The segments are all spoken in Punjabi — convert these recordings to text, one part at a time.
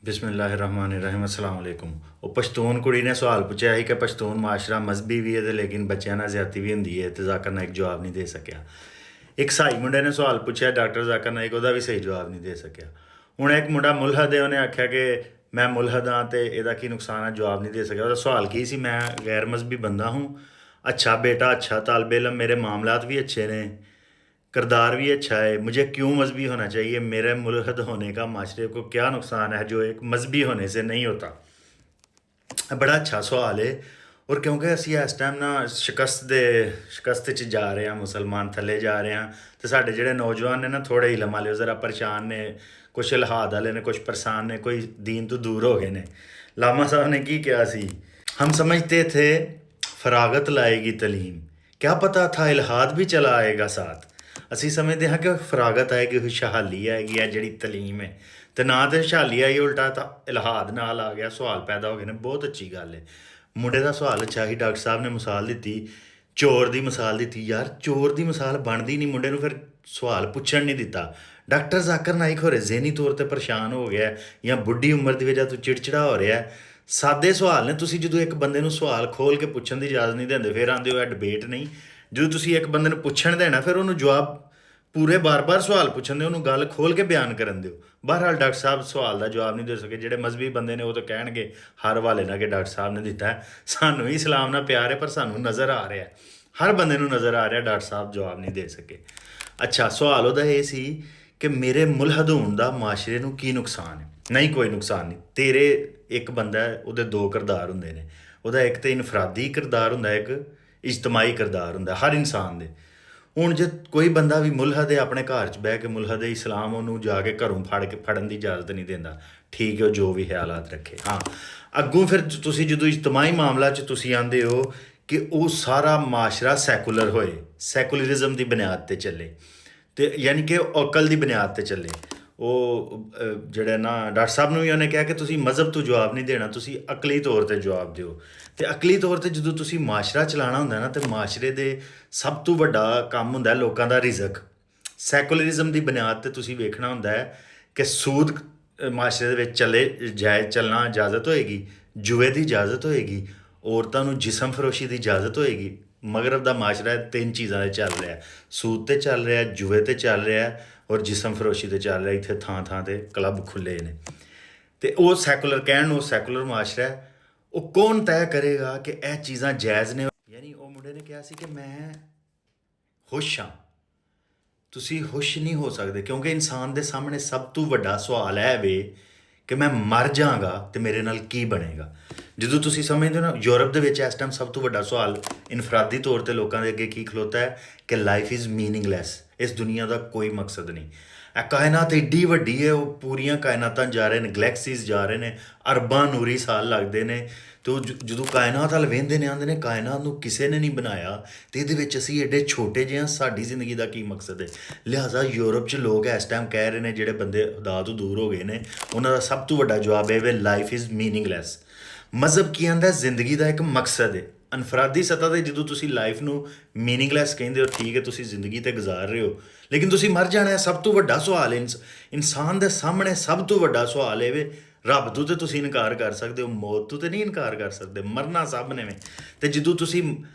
ਬਿਸਮਿਲ੍ਲਾਹਿਰਰਹਿਮਾਨਿਰਰਹੀਮ अस्सलाम वालेकुम। ਉਹ ਪਸ਼ਤੂਨ ਕੁੜੀ ਨੇ ਸਵਾਲ ਪੁੱਛਿਆ ਸੀ ਕਿ ਪਸ਼ਤੂਨ ਮਾਸ਼ਰਾ ਮਜ਼ਬੀ ਵੀ ਹੈ ਤੇ ਲੇਕਿਨ ਬੱਚਿਆਂ ਨਾਲ ਜ਼ਿਆਦਤੀ ਵੀ ਹੁੰਦੀ ਹੈ ਤੇ ਜ਼ਾਕਿਰ ਨਾਇਕ ਜਵਾਬ ਨਹੀਂ ਦੇ ਸਕਿਆ। ਇੱਕ ਸਾਈ ਮੁੰਡੇ ਨੇ ਸਵਾਲ ਪੁੱਛਿਆ ਡਾਕਟਰ ਜ਼ਾਕਿਰ ਨਾਇਕ ਉਹਦਾ ਵੀ ਸਹੀ ਜਵਾਬ ਨਹੀਂ ਦੇ ਸਕਿਆ। ਹੁਣ ਇੱਕ ਮੁੰਡਾ ਮੁਲਹਦ ਹੈ, ਉਹਨੇ ਆਖਿਆ ਕਿ ਮੈਂ ਮੁਲਹਦ ਹਾਂ ਤੇ ਇਹਦਾ ਕੀ ਨੁਕਸਾਨ ਹੈ, ਜਵਾਬ ਨਹੀਂ ਦੇ ਸਕਿਆ। ਉਹਦਾ ਸਵਾਲ ਕੀ ਸੀ? ਮੈਂ ਗੈਰ ਮਜ਼ਹਬੀ ਬੰਦਾ ਹੂँ, अच्छा बेटा, अच्छा तालब इलम, मेरे मामलात भी अच्छे ने, किरदार भी अच्छा है, मुझे क्यों मजहबी होना चाहिए? मेरे मुलहद होने का माशरे को क्या नुकसान है जो एक मजहबी होने से नहीं होता? बड़ा अच्छा सवाल है। और क्योंकि ਅਸੀਂ ਇਸ ਟਾਈਮ ਨਾ ਸ਼ਿਕਸਤ 'ਚ ਜਾ ਰਹੇ ਹਾਂ, ਮੁਸਲਮਾਨ ਥੱਲੇ ਜਾ ਰਹੇ ਹਾਂ ਤੇ ਸਾਡੇ ਜਿਹੜੇ ਨੌਜਵਾਨ ਨੇ ਨਾ ਥੋੜ੍ਹੇ ਇਲਮ ਵਾਲੇ ਉਹ ਜ਼ਰਾ ਪਰੇਸ਼ਾਨ ਨੇ, ਕੁਛ ਇਲਹਾਦ ਵਾਲੇ ਨੇ, ਕੁਛ ਪਰੇਸ਼ਾਨ ਨੇ, ਕੋਈ दीन ਤੋਂ ਦੂਰ ਹੋ ਗਏ ਨੇ। ਲਾਮਾ ਸਾਹਿਬ ਨੇ ਕੀ ਕਿਹਾ ਸੀ? हम समझते थे फरागत लाएगी तलीम, क्या पता था इल्हाद भी चला आएगा साथ। ਅਸੀਂ ਸਮਝਦੇ ਹਾਂ ਕਿ ਫਰਾਗਤ ਆਏਗੀ, ਖੁਸ਼ਹਾਲੀ ਆਏਗੀ, ਆ ਜਿਹੜੀ ਤਲੀਮ ਹੈ ਤੇ ਨਾ ਤੇ ਖੁਸ਼ਹਾਲੀ ਆਈ, ਉਲਟਾ ਤਾਂ ਇਲਹਾਦ ਨਾਲ ਆ ਗਿਆ, ਸਵਾਲ ਪੈਦਾ ਹੋ ਗਏ ਨੇ। ਬਹੁਤ ਅੱਛੀ ਗੱਲ ਹੈ। ਮੁੰਡੇ ਦਾ ਸਵਾਲ ਅੱਛਾ ਹੀ। ਡਾਕਟਰ ਸਾਹਿਬ ਨੇ ਮਿਸਾਲ ਦਿੱਤੀ, ਚੋਰ ਦੀ ਮਿਸਾਲ ਦਿੱਤੀ। ਯਾਰ ਚੋਰ ਦੀ ਮਿਸਾਲ ਬਣਦੀ ਨਹੀਂ, ਮੁੰਡੇ ਨੂੰ ਫਿਰ ਸਵਾਲ ਪੁੱਛਣ ਨਹੀਂ ਦਿੱਤਾ। ਡਾਕਟਰ ਜ਼ਾਕਿਰ ਨਾਇਕ ਹੋਰੇ ਜ਼ਹਿਨੀ ਤੌਰ 'ਤੇ ਪਰੇਸ਼ਾਨ ਹੋ ਗਿਆ ਜਾਂ ਬੁੱਢੀ ਉਮਰ ਦੀ ਵਜ੍ਹਾ ਤੋਂ ਚਿੜਚਿੜਾ ਹੋ ਰਿਹਾ। ਸਾਦੇ ਸਵਾਲ ਨੇ, ਤੁਸੀਂ ਜਦੋਂ ਇੱਕ ਬੰਦੇ ਨੂੰ ਸਵਾਲ ਖੋਲ੍ਹ ਕੇ ਪੁੱਛਣ ਦੀ ਇਜਾਜ਼ਤ ਨਹੀਂ ਦਿੰਦੇ, ਫਿਰ ਆਉਂਦੇ ਹੋ ਇਹ ਡਿਬੇਟ ਨਹੀਂ। ਜਦੋਂ ਤੁਸੀਂ ਇੱਕ ਬੰਦੇ ਨੂੰ ਪੁੱਛਣ ਦੇਣਾ, ਫਿਰ ਉਹਨੂੰ ਜਵਾਬ ਪੂਰੇ ਬਾਰ-ਬਾਰ ਸਵਾਲ ਪੁੱਛਣ ਦਿਓ, ਉਹਨੂੰ ਗੱਲ ਖੋਲ੍ਹ ਕੇ ਬਿਆਨ ਕਰਨ ਦਿਓ। ਬਹਰਹਾਲ ਡਾਕਟਰ ਸਾਹਿਬ ਸਵਾਲ ਦਾ ਜਵਾਬ ਨਹੀਂ ਦੇ ਸਕੇ। ਜਿਹੜੇ ਮਜ਼ਹਬੀ ਬੰਦੇ ਨੇ ਉਹ ਤਾਂ ਕਹਿਣਗੇ ਹਰ ਹਵਾਲੇ ਨਾਲ ਕਿ ਡਾਕਟਰ ਸਾਹਿਬ ਨੇ ਦਿੱਤਾ ਹੈ। ਸਾਨੂੰ ਵੀ ਇਸਲਾਮ ਨਾਲ ਪਿਆਰ ਹੈ, ਪਰ ਸਾਨੂੰ ਨਜ਼ਰ ਆ ਰਿਹਾ, ਹਰ ਬੰਦੇ ਨੂੰ ਨਜ਼ਰ ਆ ਰਿਹਾ ਡਾਕਟਰ ਸਾਹਿਬ ਜਵਾਬ ਨਹੀਂ ਦੇ ਸਕੇ। ਅੱਛਾ, ਸਵਾਲ ਉਹਦਾ ਇਹ ਸੀ ਕਿ ਮੇਰੇ ਮੁਲਹਦ ਹੋਣ ਦਾ ਮਾਸ਼ਰੇ ਨੂੰ ਕੀ ਨੁਕਸਾਨ ਹੈ? ਨਹੀਂ, ਕੋਈ ਨੁਕਸਾਨ ਨਹੀਂ। ਤੇਰੇ ਇੱਕ ਬੰਦਾ ਹੈ, ਉਹਦੇ ਦੋ ਕਿਰਦਾਰ ਹੁੰਦੇ ਨੇ। ਉਹਦਾ ਇੱਕ ਤਾਂ ਇਨਫਰਾਦੀ ਕਿਰਦਾਰ ਹੁੰਦਾ, ਇੱਕ ਇਜਤਮਾਈ ਕਿਰਦਾਰ ਹੁੰਦਾ ਹਰ ਇਨਸਾਨ ਦੇ। ਹੁਣ ਜੇ ਕੋਈ ਬੰਦਾ ਵੀ ਮੁਲਹਦ ਹੈ, ਆਪਣੇ ਘਰ 'ਚ ਬਹਿ ਕੇ ਮੁਲਹਦ ਹੈ, ਇਸਲਾਮ ਉਹਨੂੰ ਜਾ ਕੇ ਘਰੋਂ ਫੜਨ ਦੀ ਇਜਾਜ਼ਤ ਨਹੀਂ ਦਿੰਦਾ। ਠੀਕ ਹੈ, ਉਹ ਜੋ ਵੀ ਖਿਆਲਾਤ ਰੱਖੇ। ਹਾਂ, ਅੱਗੋਂ ਫਿਰ ਤੁਸੀਂ ਜਦੋਂ ਇਜਤਮਾਈ ਮਾਮਲਾ 'ਚ ਤੁਸੀਂ ਆਉਂਦੇ ਹੋ ਕਿ ਉਹ ਸਾਰਾ ਮਾਸ਼ਰਾ ਸੈਕੂਲਰ ਹੋਏ, ਸੈਕੂਲਰਿਜ਼ਮ ਦੀ ਬੁਨਿਆਦ 'ਤੇ ਚੱਲੇ, ਤੇ ਯਾਨੀ ਕਿ ਉਹ ਅਕਲ ਦੀ ਬੁਨਿਆਦ 'ਤੇ ਚੱਲੇ। ਉਹ ਜਿਹੜੇ ਨਾ ਡਾਕਟਰ ਸਾਹਿਬ ਨੂੰ ਵੀ ਉਹਨੇ ਕਿਹਾ ਕਿ ਤੁਸੀਂ ਮਜ਼ਹਬ ਤੋਂ ਜਵਾਬ ਨਹੀਂ ਦੇਣਾ, ਤੁਸੀਂ ਅਕਲੀ ਤੌਰ 'ਤੇ ਜਵਾਬ ਦਿਓ। ਅਤੇ ਅਕਲੀ ਤੌਰ 'ਤੇ ਜਦੋਂ ਤੁਸੀਂ ਮਾਸ਼ਰਾ ਚਲਾਉਣਾ ਹੁੰਦਾ ਨਾ, ਤਾਂ ਮਾਸ਼ਰੇ ਦੇ ਸਭ ਤੋਂ ਵੱਡਾ ਕੰਮ ਹੁੰਦਾ ਲੋਕਾਂ ਦਾ ਰਿਜ਼ਕ। ਸੈਕੂਲਰਿਜ਼ਮ ਦੀ ਬੁਨਿਆਦ 'ਤੇ ਤੁਸੀਂ ਵੇਖਣਾ ਹੁੰਦਾ ਹੈ ਕਿ ਸੂਦ ਮਾਸ਼ਰੇ ਦੇ ਵਿੱਚ ਚੱਲਣਾ ਇਜਾਜ਼ਤ ਹੋਏਗੀ, ਜੂਏ ਦੀ ਇਜਾਜ਼ਤ ਹੋਏਗੀ, ਔਰਤਾਂ ਨੂੰ ਜਿਸਮ ਫਰੋਸ਼ੀ ਦੀ ਇਜਾਜ਼ਤ ਹੋਏਗੀ। ਮਗਰਬ ਦਾ ਮਾਸ਼ਰਾ ਤਿੰਨ ਚੀਜ਼ਾਂ 'ਤੇ ਚੱਲ ਰਿਹਾ, ਸੂਦ 'ਤੇ ਚੱਲ ਰਿਹਾ, ਜੂਏ 'ਤੇ ਚੱਲ ਰਿਹਾ ਔਰ ਜਿਸਮ ਫਰੋਸ਼ੀ 'ਤੇ ਚੱਲ ਰਿਹਾ। ਇੱਥੇ ਥਾਂ ਥਾਂ 'ਤੇ ਕਲੱਬ ਖੁੱਲ੍ਹੇ ਨੇ ਅਤੇ ਉਹ ਸੈਕੂਲਰ ਕਹਿਣ ਨੂੰ, ਉਹ ਸੈਕੂਲਰ ਮਾਸ਼ਰਾ ਹੈ। ਉਹ ਕੌਣ ਤੈਅ ਕਰੇਗਾ ਕਿ ਇਹ ਚੀਜ਼ਾਂ ਜਾਇਜ਼ ਨੇ? ਯਾਨੀ ਉਹ ਮੁੰਡੇ ਨੇ ਕਿਹਾ ਸੀ ਕਿ ਮੈਂ ਖੁਸ਼ ਹਾਂ। ਤੁਸੀਂ ਖੁਸ਼ ਨਹੀਂ ਹੋ ਸਕਦੇ ਕਿਉਂਕਿ ਇਨਸਾਨ ਦੇ ਸਾਹਮਣੇ ਸਭ ਤੋਂ ਵੱਡਾ ਸਵਾਲ ਹੈ ਵੇ ਕਿ ਮੈਂ ਮਰ ਜਾਵਾਂਗਾ ਅਤੇ ਮੇਰੇ ਨਾਲ ਕੀ ਬਣੇਗਾ। ਜਦੋਂ ਤੁਸੀਂ ਸਮਝਦੇ ਹੋ ਨਾ, ਯੂਰਪ ਦੇ ਵਿੱਚ ਇਸ ਟਾਈਮ ਸਭ ਤੋਂ ਵੱਡਾ ਸਵਾਲ ਇਨਫਰਾਦੀ ਤੌਰ 'ਤੇ ਲੋਕਾਂ ਦੇ ਅੱਗੇ ਕੀ ਖਲੋਤਾ ਹੈ ਕਿ ਲਾਈਫ ਇਜ਼ ਮੀਨਿੰਗਲੈਸ। ਇਸ ਦੁਨੀਆ ਦਾ ਕੋਈ ਮਕਸਦ ਨਹੀਂ। ਇਹ ਕਾਇਨਾਤ ਐਡੀ ਵੱਡੀ ਹੈ, ਉਹ ਪੂਰੀਆਂ ਕਾਇਨਾਤਾਂ ਜਾ ਰਹੇ ਨੇ, ਗਲੈਕਸੀਜ਼ ਜਾ ਰਹੇ ਨੇ, ਅਰਬਾਂ ਨੂਰੀ ਸਾਲ ਲੱਗਦੇ ਨੇ। ਅਤੇ ਉਹ ਜਦੋਂ ਕਾਇਨਾਤ ਵੱਲ ਵੇਖਦੇ ਨੇ, ਆਉਂਦੇ ਨੇ ਕਾਇਨਾਤ ਨੂੰ ਕਿਸੇ ਨੇ ਨਹੀਂ ਬਣਾਇਆ ਅਤੇ ਇਹਦੇ ਵਿੱਚ ਅਸੀਂ ਐਡੇ ਛੋਟੇ ਜਿਹੇ ਹਾਂ, ਸਾਡੀ ਜ਼ਿੰਦਗੀ ਦਾ ਕੀ ਮਕਸਦ ਹੈ? ਲਿਹਾਜ਼ਾ ਯੂਰਪ 'ਚ ਲੋਕ ਇਸ ਟਾਈਮ ਕਹਿ ਰਹੇ ਨੇ, ਜਿਹੜੇ ਬੰਦੇ ਖੁਦਾ ਤੋਂ ਦੂਰ ਹੋ ਗਏ ਨੇ, ਉਹਨਾਂ ਦਾ ਸਭ ਤੋਂ ਵੱਡਾ ਜਵਾਬ ਇਹ ਵੇ ਲਾਈਫ ਇਜ਼ ਮੀਨਿੰਗਲੈਸ। ਮਜ਼ਹਬ ਕੀ ਆਂਦਾ? ਜ਼ਿੰਦਗੀ ਦਾ ਇੱਕ ਮਕਸਦ ਹੈ। ਅਨਫਰਾਦੀ ਸਤ੍ਹਾ 'ਤੇ ਜਦੋਂ ਤੁਸੀਂ ਲਾਈਫ ਨੂੰ ਮੀਨਿੰਗਲੈਸ ਕਹਿੰਦੇ ਹੋ, ਠੀਕ ਹੈ, ਤੁਸੀਂ ਜ਼ਿੰਦਗੀ 'ਤੇ ਗੁਜ਼ਾਰ ਰਹੇ ਹੋ, ਲੇਕਿਨ ਤੁਸੀਂ ਮਰ ਜਾਣਾ। ਸਭ ਤੋਂ ਵੱਡਾ ਸਵਾਲ ਇਨਸਾਨ ਦੇ ਸਾਹਮਣੇ ਸਭ ਤੋਂ ਵੱਡਾ ਸਵਾਲ ਇਹ ਵੇ, ਰੱਬ ਤੋਂ ਤਾਂ ਤੁਸੀਂ ਇਨਕਾਰ ਕਰ ਸਕਦੇ ਹੋ, ਮੌਤ ਤੋਂ ਤਾਂ ਨਹੀਂ ਇਨਕਾਰ ਕਰ ਸਕਦੇ। ਮਰਨਾ ਸਭ ਨੇ ਵੇ। ਅਤੇ ਜਦੋਂ ਤੁਸੀਂ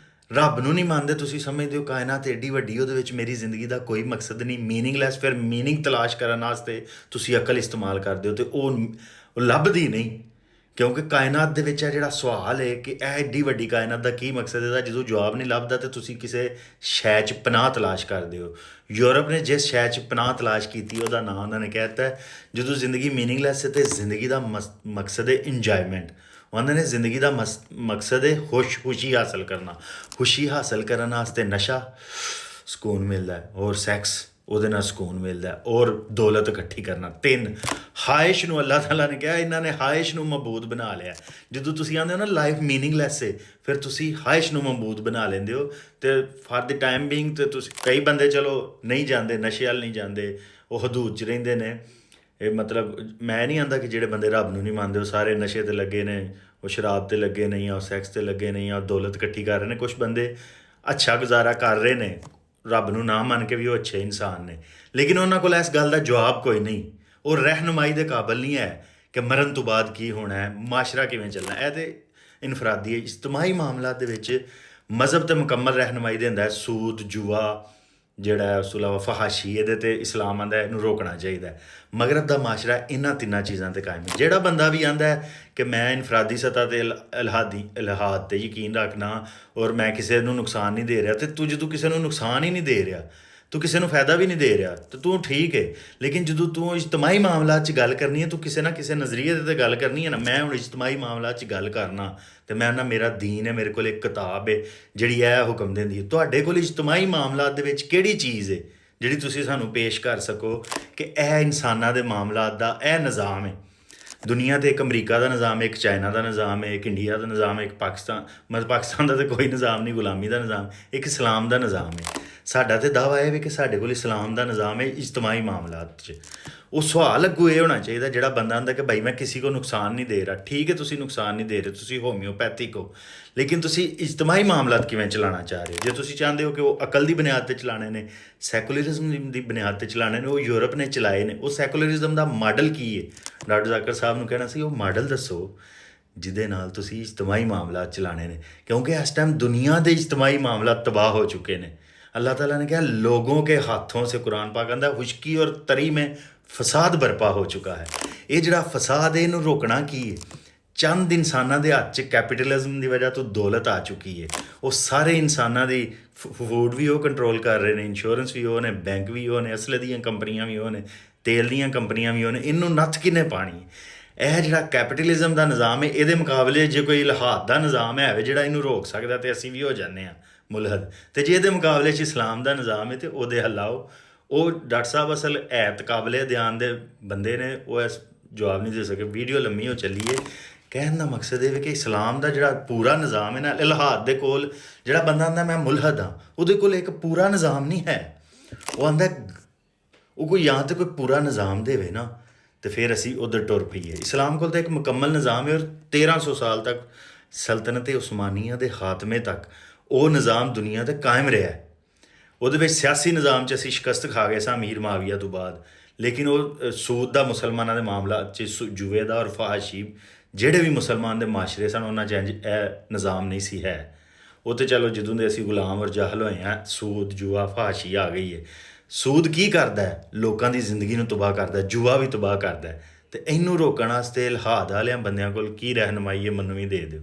ਰੱਬ ਨੂੰ ਨਹੀਂ ਮੰਨਦੇ, ਤੁਸੀਂ ਸਮਝਦੇ ਹੋ ਕਾਇਨਾਤ ਐਡੀ ਵੱਡੀ, ਉਹਦੇ ਵਿੱਚ ਮੇਰੀ ਜ਼ਿੰਦਗੀ ਦਾ ਕੋਈ ਮਕਸਦ ਨਹੀਂ, ਮੀਨਿੰਗਲੈਸ। ਫਿਰ ਮੀਨਿੰਗ ਤਲਾਸ਼ ਕਰਨ ਵਾਸਤੇ ਤੁਸੀਂ ਅਕਲ ਇਸਤੇਮਾਲ ਕਰਦੇ ਹੋ ਅਤੇ ਉਹ ਲੱਭਦੀ ਨਹੀਂ। ਕਿਉਂਕਿ ਕਾਇਨਾਤ ਦੇ ਵਿੱਚ ਇਹ ਜਿਹੜਾ ਸਵਾਲ ਹੈ ਕਿ ਇਹ ਐਡੀ ਵੱਡੀ ਕਾਇਨਾਤ ਦਾ ਕੀ ਮਕਸਦ ਇਹਦਾ, ਜਦੋਂ ਜਵਾਬ ਨਹੀਂ ਲੱਭਦਾ ਤਾਂ ਤੁਸੀਂ ਕਿਸੇ ਸ਼ੈ 'ਚ ਪਨਾਹ ਤਲਾਸ਼ ਕਰਦੇ ਹੋ। ਯੂਰਪ ਨੇ ਜਿਸ ਸ਼ੈ 'ਚ ਪਨਾਹ ਤਲਾਸ਼ ਕੀਤੀ, ਉਹਦਾ ਨਾਂ ਉਹਨਾਂ ਨੇ ਕਹਿ ਦਿੱਤਾ, ਜਦੋਂ ਜ਼ਿੰਦਗੀ ਮੀਨਿੰਗਲੈਸ ਹੈ ਅਤੇ ਜ਼ਿੰਦਗੀ ਦਾ ਮਕਸਦ ਹੈ ਇੰਜੋਏਮੈਂਟ। ਉਹਨਾਂ ਨੇ ਜ਼ਿੰਦਗੀ ਦਾ ਮਕਸਦ ਹੈ ਖੁਸ਼ੀ ਹਾਸਲ ਕਰਨਾ। ਖੁਸ਼ੀ ਹਾਸਲ ਕਰਨ ਵਾਸਤੇ ਨਸ਼ਾ ਸਕੂਨ ਮਿਲਦਾ ਹੈ, ਔਰ ਸੈਕਸ ਉਹਦੇ ਨਾਲ ਸਕੂਨ ਮਿਲਦਾ, ਔਰ ਦੌਲਤ ਇਕੱਠੀ ਕਰਨਾ। ਤਿੰਨ ਖਾਹਿਸ਼ ਨੂੰ ਅੱਲਾਹ ਤਾਲਾ ਨੇ ਕਿਹਾ, ਇਹਨਾਂ ਨੇ ਖਾਹਿਸ਼ ਨੂੰ ਮਬੂਦ ਬਣਾ ਲਿਆ। ਜਦੋਂ ਤੁਸੀਂ ਆਉਂਦੇ ਹੋ ਨਾ ਲਾਈਫ ਮੀਨਿੰਗਲੈਸ ਹੈ, ਫਿਰ ਤੁਸੀਂ ਖਾਹਿਸ਼ ਨੂੰ ਮਬੂਦ ਬਣਾ ਲੈਂਦੇ ਹੋ। ਅਤੇ ਫਾਰ ਦੀ ਟਾਈਮ ਬੀਇੰਗ ਅਤੇ ਤੁਸੀਂ ਕਈ ਬੰਦੇ ਚਲੋ ਨਹੀਂ ਜਾਂਦੇ, ਨਸ਼ੇ ਵੱਲ ਨਹੀਂ ਜਾਂਦੇ, ਉਹ ਹਦੂਦ 'ਚ ਰਹਿੰਦੇ ਨੇ। ਇਹ ਮਤਲਬ ਮੈਂ ਨਹੀਂ ਆਂਦਾ ਕਿ ਜਿਹੜੇ ਬੰਦੇ ਰੱਬ ਨੂੰ ਨਹੀਂ ਮੰਨਦੇ ਉਹ ਸਾਰੇ ਨਸ਼ੇ 'ਤੇ ਲੱਗੇ ਨੇ, ਉਹ ਸ਼ਰਾਬ 'ਤੇ ਲੱਗੇ ਨੇ, ਜਾਂ ਉਹ ਸੈਕਸ 'ਤੇ ਲੱਗੇ ਨੇ, ਜਾਂ ਦੌਲਤ ਇਕੱਠੀ ਕਰ ਰਹੇ ਨੇ। ਕੁਛ ਬੰਦੇ ਅੱਛਾ ਗੁਜ਼ਾਰਾ ਕਰ ਰਹੇ ਨੇ, ਰੱਬ ਨੂੰ ਨਾ ਮੰਨ ਕੇ ਵੀ ਉਹ ਅੱਛੇ ਇਨਸਾਨ ਨੇ, ਲੇਕਿਨ ਉਹਨਾਂ ਕੋਲ ਇਸ ਗੱਲ ਦਾ ਜਵਾਬ ਕੋਈ ਨਹੀਂ। ਉਹ ਰਹਿਨੁਮਾਈ ਦੇ ਕਾਬਿਲ ਨਹੀਂ ਹੈ ਕਿ ਮਰਨ ਤੋਂ ਬਾਅਦ ਕੀ ਹੋਣਾ ਹੈ, ਮਾਸ਼ਰਾ ਕਿਵੇਂ ਚੱਲਣਾ। ਇਹ ਤੇ ਇਨਫਰਾਦੀ ਹੈ। ਇਜਤਮਾਹੀ ਮਾਮਲਾਤ ਦੇ ਵਿੱਚ ਮਜ਼ਹਬ ਤੇ ਮੁਕੰਮਲ ਰਹਿਨਮਾਈ ਦਿੰਦਾ ਹੈ। ਸੂਦ, ਜੂਆ ਜਿਹੜਾ ਹੈ, ਉਸ ਤੋਂ ਇਲਾਵਾ ਫਹਾਸ਼ੀ, ਇਹਦੇ ਤੇ ਇਸਲਾਮ ਆਂਦਾ ਇਹਨੂੰ ਰੋਕਣਾ ਚਾਹੀਦਾ ਹੈ। ਮਗਰਬ ਦਾ ਮਾਸ਼ਰਾ ਇਹਨਾਂ ਤਿੰਨਾਂ ਚੀਜ਼ਾਂ ਤੇ ਕਾਇਮ ਹੈ। ਜਿਹੜਾ ਬੰਦਾ ਵੀ ਆਂਦਾ ਹੈ ਕਿ ਮੈਂ ਇਨਫਰਾਦੀ ਸਤ੍ਹਾ ਤੇ ਇਲਹਾਦ ਤੇ ਯਕੀਨ ਰੱਖਣਾ ਔਰ ਮੈਂ ਕਿਸੇ ਨੂੰ ਨੁਕਸਾਨ ਨਹੀਂ ਦੇ ਰਿਹਾ, ਤੇ ਤੂੰ ਜਦੋਂ ਕਿਸੇ ਨੂੰ ਨੁਕਸਾਨ ਹੀ ਨਹੀਂ ਦੇ ਰਿਹਾ, ਤੂੰ ਕਿਸੇ ਨੂੰ ਫਾਇਦਾ ਵੀ ਨਹੀਂ ਦੇ ਰਿਹਾ, ਤੇ ਤੂੰ ਠੀਕ ਹੈ। ਲੇਕਿਨ ਜਦੋਂ ਤੂੰ ਇਜਤਮਾਹੀ ਮਾਮਲਾਤ 'ਚ ਗੱਲ ਕਰਨੀ ਹੈ, ਤੂੰ ਕਿਸੇ ਨਾ ਕਿਸੇ ਨਜ਼ਰੀਏ ਦੇ 'ਤੇ ਗੱਲ ਕਰਨੀ ਹੈ ਨਾ। ਮੈਂ ਹੁਣ ਇਜਤਮਾਹੀ ਮਾਮਲਾਤ 'ਚ ਗੱਲ ਕਰਨਾ ਤੇ ਮੈਂ ਨਾ, ਮੇਰਾ ਦੀਨ ਹੈ, ਮੇਰੇ ਕੋਲ ਇੱਕ ਕਿਤਾਬ ਹੈ ਜਿਹੜੀ ਇਹ ਹੁਕਮ ਦਿੰਦੀ ਹੈ। ਤੁਹਾਡੇ ਕੋਲ ਇਜਤਮਾਹੀ ਮਾਮਲਾਤ ਦੇ ਵਿੱਚ ਕਿਹੜੀ ਚੀਜ਼ ਹੈ ਜਿਹੜੀ ਤੁਸੀਂ ਸਾਨੂੰ ਪੇਸ਼ ਕਰ ਸਕੋ ਕਿ ਇਹ ਇਨਸਾਨਾਂ ਦੇ ਮਾਮਲਾਤ ਦਾ ਇਹ ਨਿਜ਼ਾਮ ਹੈ। ਦੁਨੀਆ 'ਤੇ ਇੱਕ ਅਮਰੀਕਾ ਦਾ ਨਿਜ਼ਾਮ ਹੈ, ਇੱਕ ਚਾਈਨਾ ਦਾ ਨਿਜ਼ਾਮ ਹੈ, ਇੱਕ ਇੰਡੀਆ ਦਾ ਨਿਜ਼ਾਮ ਹੈ, ਇੱਕ ਪਾਕਿਸਤਾਨ, ਮਤਲਬ ਪਾਕਿਸਤਾਨ ਦਾ ਤਾਂ ਕੋਈ ਨਿਜ਼ਾਮ ਨਹੀਂ, ਗੁਲਾਮੀ ਦਾ ਨਿਜ਼ਾਮ, ਇੱਕ ਇਸਲਾਮ ਦਾ ਨਿਜ਼ਾਮ ਹੈ। ਸਾਡਾ ਤਾਂ ਦਾਵਾ ਇਹ ਵੀ ਕਿ ਸਾਡੇ ਕੋਲ ਇਸਲਾਮ ਦਾ ਨਿਜ਼ਾਮ ਹੈ ਇਜਤਮਾਹੀ ਮਾਮਲਾਤ 'ਚ। ਉਹ ਸਵਾਲ ਅੱਗੋਂ ਇਹ ਹੋਣਾ ਚਾਹੀਦਾ, ਜਿਹੜਾ ਬੰਦਾ ਆਂਦਾ ਕਿ ਭਾਈ ਮੈਂ ਕਿਸੇ ਕੋ ਨੁਕਸਾਨ ਨਹੀਂ ਦੇ ਰਿਹਾ, ਠੀਕ ਹੈ ਤੁਸੀਂ ਨੁਕਸਾਨ ਨਹੀਂ ਦੇ ਰਹੇ, ਤੁਸੀਂ ਹੋਮਿਓਪੈਥਿਕ ਹੋ, ਲੇਕਿਨ ਤੁਸੀਂ ਇਜਤਮਾਹੀ ਮਾਮਲਾਤ ਕਿਵੇਂ ਚਲਾਉਣਾ ਚਾਹ ਰਹੇ ਹੋ। ਜੇ ਤੁਸੀਂ ਚਾਹੁੰਦੇ ਹੋ ਕਿ ਉਹ ਅਕਲ ਦੀ ਬੁਨਿਆਦ 'ਤੇ ਚਲਾਉਣੇ ਨੇ, ਸੈਕੂਲਰਿਜ਼ਮ ਦੀ ਬੁਨਿਆਦ 'ਤੇ ਚਲਾਉਣੇ ਨੇ, ਉਹ ਯੂਰਪ ਨੇ ਚਲਾਏ ਨੇ। ਉਹ ਸੈਕੂਲਰਿਜ਼ਮ ਦਾ ਮਾਡਲ ਕੀ ਹੈ? ਡਾਕਟਰ ਜ਼ਾਕਿਰ ਸਾਹਿਬ ਨੂੰ ਕਹਿਣਾ ਸੀ ਉਹ ਮਾਡਲ ਦੱਸੋ ਜਿਹਦੇ ਨਾਲ ਤੁਸੀਂ ਇਜਤਮਾਹੀ ਮਾਮਲਾਤ ਚਲਾਉਣੇ ਨੇ, ਕਿਉਂਕਿ ਇਸ ਟਾਈਮ ਦੁਨੀਆ ਦੇ ਇਜਤਮਾਹੀ ਮਾਮਲਾਤ ਤਬਾਹ ਹੋ ਚੁੱਕੇ ਨੇ। अल्लाह ताला ने कहा लोगों के हाथों से, कुरान पाक कहता खुशकी और तरी में फसाद बरपा हो चुका है। ये ਜਿਹੜਾ ਫਸਾਦ ਹੈ ਇਹਨੂੰ ਰੋਕਣਾ ਕੀ ਹੈ? ਚੰਦ ਇਨਸਾਨਾਂ ਦੇ ਹੱਥ 'ਚ ਕੈਪੀਟਲਿਜ਼ਮ ਦੀ ਵਜ੍ਹਾ ਤੋਂ ਦੌਲਤ ਆ ਚੁੱਕੀ ਹੈ। ਉਹ ਸਾਰੇ ਇਨਸਾਨਾਂ ਦੀ ਫੂਡ ਵੀ ਉਹ ਕੰਟਰੋਲ ਕਰ ਰਹੇ ਨੇ, ਇੰਸ਼ੋਰੈਂਸ ਵੀ ਉਹ ਨੇ, ਬੈਂਕ ਵੀ ਉਹ ਨੇ, ਅਸਲੇ ਦੀਆਂ ਕੰਪਨੀਆਂ ਵੀ ਉਹ ਨੇ, ਤੇਲ ਦੀਆਂ ਕੰਪਨੀਆਂ ਵੀ ਉਹ ਨੇ। ਇਹਨੂੰ ਨੱਥ ਕਿਹਨੇ ਪਾਣੀ? ਇਹ ਜਿਹੜਾ ਕੈਪੀਟਲਿਜ਼ਮ ਦਾ ਨਿਜ਼ਾਮ ਹੈ, ਇਹਦੇ ਮੁਕਾਬਲੇ ਜੇ ਕੋਈ ਇਲਹਾਦ ਦਾ ਨਿਜ਼ਾਮ ਹੈ ਜਿਹੜਾ ਇਹਨੂੰ ਰੋਕ ਸਕਦਾ, ਤੇ ਅਸੀਂ ਵੀ ਹੋ ਜਾਂਦੇ ਹਾਂ ਮੁਲਹਦ। ਤੇ ਜੇ ਇਹਦੇ ਮੁਕਾਬਲੇ 'ਚ ਇਸਲਾਮ ਦਾ ਨਿਜ਼ਾਮ ਹੈ ਤੇ ਉਹਦੇ ਹੱਲਾਓ। ਉਹ ਡਾਕਟਰ ਸਾਹਿਬ ਅਸਲ ਕਾਬਲੇ ਧਿਆਨ ਦੇ ਬੰਦੇ ਨੇ, ਉਹ ਇਸ ਜਵਾਬ ਨਹੀਂ ਦੇ ਸਕੇ। ਵੀਡੀਓ ਲੰਮੀ ਹੋ ਚੱਲੀ ਹੈ। ਕਹਿਣ ਦਾ ਮਕਸਦ ਇਹ ਵੀ ਕਿ ਇਸਲਾਮ ਦਾ ਜਿਹੜਾ ਪੂਰਾ ਨਿਜ਼ਾਮ ਹੈ ਨਾ, ਇਲਹਾਦ ਦੇ ਕੋਲ ਜਿਹੜਾ ਬੰਦਾ ਆਂਦਾ ਮੈਂ ਮੁਲਹਦ ਹਾਂ, ਉਹਦੇ ਕੋਲ ਇੱਕ ਪੂਰਾ ਨਿਜ਼ਾਮ ਨਹੀਂ ਹੈ। ਉਹ ਆਂਦਾ ਉਹ ਕੋਈ ਜਾਂ ਤਾਂ ਕੋਈ ਪੂਰਾ ਨਿਜ਼ਾਮ ਦੇਵੇ ਨਾ, ਤੇ ਫਿਰ ਅਸੀਂ ਉੱਧਰ ਟੁਰ ਪਈਏ। ਇਸਲਾਮ ਕੋਲ ਤਾਂ ਇੱਕ ਮੁਕੰਮਲ ਨਿਜ਼ਾਮ ਹੈ, ਔਰ 1300 ਸਾਲ ਤੱਕ ਸਲਤਨਤ ਉਸਮਾਨੀਆ ਦੇ ਖਾਤਮੇ ਤੱਕ ਉਹ ਨਿਜ਼ਾਮ ਦੁਨੀਆ 'ਤੇ ਕਾਇਮ ਰਿਹਾ। ਉਹਦੇ ਵਿੱਚ ਸਿਆਸੀ ਨਿਜ਼ਾਮ 'ਚ ਅਸੀਂ ਸ਼ਿਕਸਤ ਖਾ ਗਏ ਸਾਂ ਅਮੀਰ ਮਾਵੀਆ ਤੋਂ ਬਾਅਦ, ਲੇਕਿਨ ਉਹ ਸੂਦ ਦਾ ਮੁਸਲਮਾਨਾਂ ਦੇ ਮਾਮਲਾ 'ਚ, ਜੂਏ ਦਾ ਔਰ ਫਹਾਸ਼ੀ, ਜਿਹੜੇ ਵੀ ਮੁਸਲਮਾਨ ਦੇ ਮਾਸ਼ਰੇ ਸਨ ਉਹਨਾਂ 'ਚ ਇਹ ਨਿਜ਼ਾਮ ਨਹੀਂ ਸੀ ਹੈ। ਉਹ ਤਾਂ ਚਲੋ ਜਦੋਂ ਦੇ ਅਸੀਂ ਗੁਲਾਮ ਔਰ ਜਾਹਲ ਹੋਏ ਹਾਂ, ਸੂਦ, ਜੂਆ, ਫਹਾਸ਼ੀ ਆ ਗਈ ਹੈ। ਸੂਦ ਕੀ ਕਰਦਾ ਹੈ? ਲੋਕਾਂ ਦੀ ਜ਼ਿੰਦਗੀ ਨੂੰ ਤਬਾਹ ਕਰਦਾ, ਜੂਆ ਵੀ ਤਬਾਹ ਕਰਦਾ। ਅਤੇ ਇਹਨੂੰ ਰੋਕਣ ਵਾਸਤੇ ਇਲਹਾਦ ਵਾਲਿਆਂ ਬੰਦਿਆਂ ਕੋਲ ਕੀ ਰਹਿਨਮਾਈ ਹੈ, ਮੈਨੂੰ ਵੀ ਦੇ ਦਿਓ।